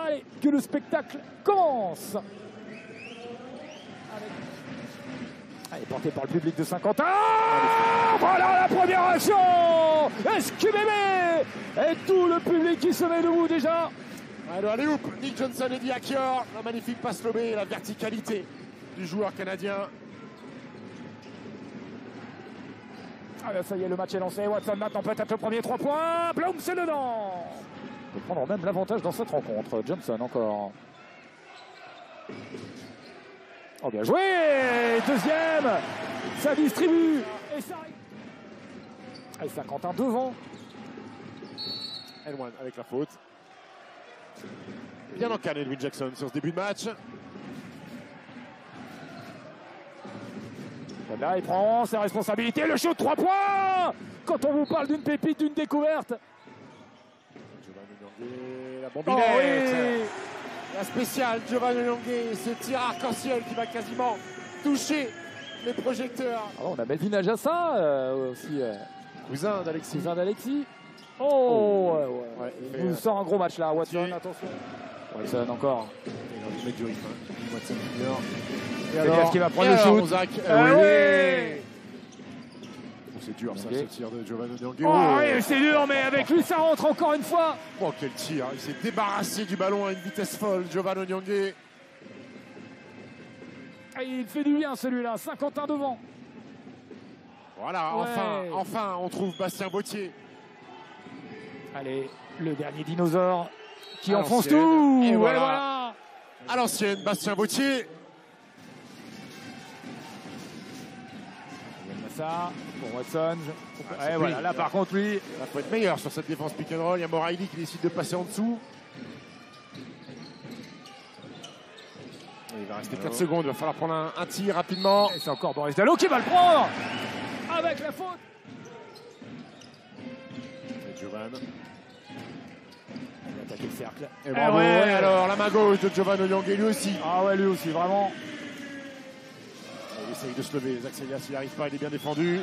Allez, que le spectacle commence. Allez, porté par le public de Saint-Quentin. Voilà la première action. Esquibébé et tout le public qui se met debout déjà. Alors, allez, Nick Johnson et Diakior, la magnifique passe lobée, la verticalité du joueur canadien. Ah ben ça y est, le match est lancé. Watson maintenant peut-être le premier 3 points. Bloom, c'est dedans. Il peut prendre même l'avantage dans cette rencontre. Johnson encore. Oh bien joué. Deuxième. Ça distribue. Et ça arrive. Et Saint-Quentin devant. N1 avec la faute. Bien encadré Edwin Jackson sur ce début de match. Là, il prend ses responsabilités. Le shoot 3 points. Quand on vous parle d'une pépite, d'une découverte. Giovanni Onyongue, la bombinette. Oh, oui. La spéciale Giovanni Onyongue, ce tir arc-en-ciel qui va quasiment toucher les projecteurs. Alors, on a Melvin Ajassa aussi. Cousin d'Alexis. Oh, Ouais, il nous sort un gros match là. Watson, Qui... attention. Watson encore. Et du rythme. Watson Junior. Et alors, qui va prendre le shoot. Zach, Ah oui. ouais. Oh, c'est dur ça, ce tir de Giovanni Onyongue. Oh, oui, c'est dur, mais avec lui, ça rentre encore une fois. Oh, quel tir. Il s'est débarrassé du ballon à une vitesse folle, Giovanni Onyongue. Et il fait du bien celui-là. Saint-Quentin devant. Voilà, Ouais. enfin, on trouve Bastien Bautier. Allez, le dernier dinosaure qui À enfonce l'ancienne. tout. Et Et voilà. voilà. À l'ancienne, Bastien Bautier. Ça pour Watson. c'est Et voilà, lui. là par contre, lui. Il faut être meilleur sur cette défense pick and roll. Il y a Moraili qui décide de passer en dessous. Et il va rester 4 secondes. Il va falloir prendre un tir rapidement. Et c'est encore Boris Dallo qui va le prendre. Avec la faute. Et Giovanni. Il va attaquer le cercle. Et bravo. ouais. Et alors, la main gauche de Giovanni Onyongue lui aussi. Ah ouais, lui aussi, vraiment. Il essaye de se lever. Zach Sellias, il n'y arrive pas. Il est bien défendu.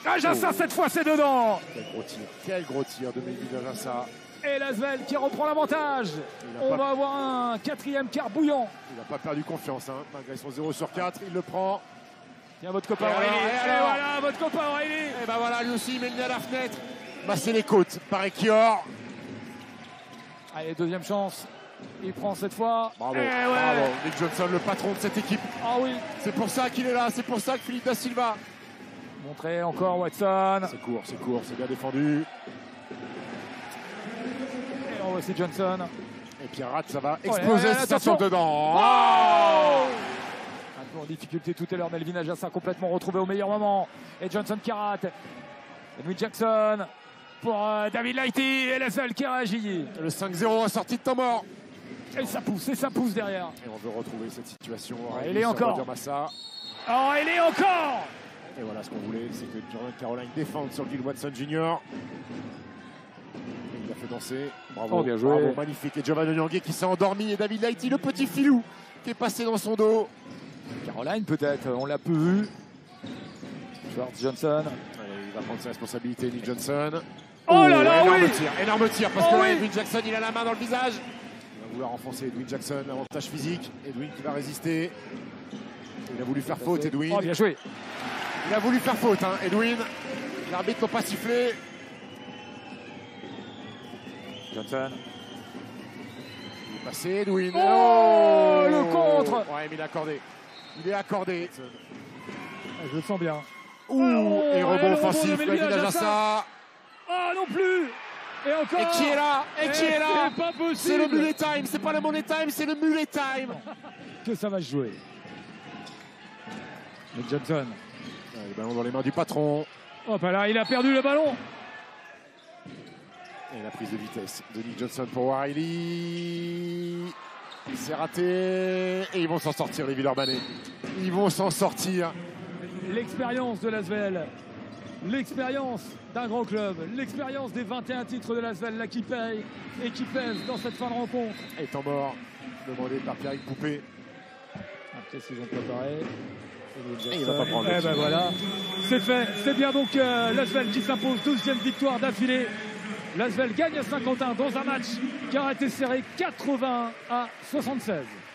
Ajassa, cette fois, c'est dedans. Quel gros tir. Quel gros tir de Melvin Ajassa. Et Lasvel qui reprend l'avantage. Il a On pas- va avoir un quatrième quart bouillant. Il n'a pas perdu confiance. Malgré son 0 sur 4, il le prend. Tiens, votre copain Et Aurélie. alors, et Et alors voilà, votre copain Aurélie. Et ben voilà, lui aussi, il met le nez à la fenêtre. Bah, c'est les côtes par Ekior. Allez, deuxième chance. Il prend cette fois. Bravo, Eh ouais. bravo. Nick Johnson, le patron de cette équipe. Ah oui. C'est pour ça qu'il est là. C'est pour ça que Philippe Da Silva. Montré encore Watson. C'est court, c'est bien défendu. Et on voit aussi Johnson. Et Pierrat, ça va Oh, exploser et cette station attention. dedans. Oh, un peu en difficulté tout à l'heure. Melvin Ajassa complètement retrouvé au meilleur moment. Et Johnson qui rate. Edwin Jackson pour David Lighty. Et Lasvel qui réagit. Le 5-0 en sortie de temps mort. Et ça pousse derrière. Et on veut retrouver cette situation. il est encore. Massa. Oh, il est encore. Et voilà ce qu'on voulait, c'est que Jordan Caroline défende sur Gil Watson Jr. Et il a fait danser. Bravo, Oh, bien joué. bravo, magnifique. Et Giovanni Onyongue qui s'est endormi. Et David Lighty, le petit filou, qui est passé dans son dos. Caroline peut-être, on l'a peu vu. Schwartz Johnson. Allez, il va prendre ses responsabilités, Nick Johnson. Oh là là, énorme oui. tir, énorme tir, parce Oh que oui. Edwin Jackson, il a la main dans le visage. Il va vouloir enfoncer Edwin Jackson, avantage physique. Edwin qui va résister. Il a voulu faire faute, Edwin. Oh, bien joué. Il a voulu faire faute, Edwin. L'arbitre n'a pas sifflé. Johnson. Il est passé, Edwin. Oh, le contre. Ouais, mais il est accordé. Il est accordé. Je le sens bien. Ouh, Oh, et et rebond le offensif, rebond de Melvin Melvin Ajassa. Ah non plus. Et encore. Et qui est là? Et qui est là? C'est pas possible. C'est le Mullet Time, c'est pas le Money Time, c'est le Mullet Time. Que ça va se jouer. Nick Johnson. Le ballon dans les mains du patron. Hop là, il a perdu le ballon. Et la prise de vitesse de Nick Johnson pour Wiley. C'est raté. Et ils vont s'en sortir, les Villeurbanais. Ils vont s'en sortir. L'expérience de Lasvel. L'expérience d'un grand club. L'expérience des 21 titres de Lasvel, là qui paye et qui pèse dans cette fin de rencontre. Et temps mort, demandé par Pierrick Poupé. Après, s'ils ont préparé. Et il va pas prendre le Eh ben tir. voilà, c'est fait. C'est bien donc Lasvel qui s'impose. 12e victoire d'affilée. L'Asvel gagne à Saint-Quentin dans un match qui a été serré 80 à 76.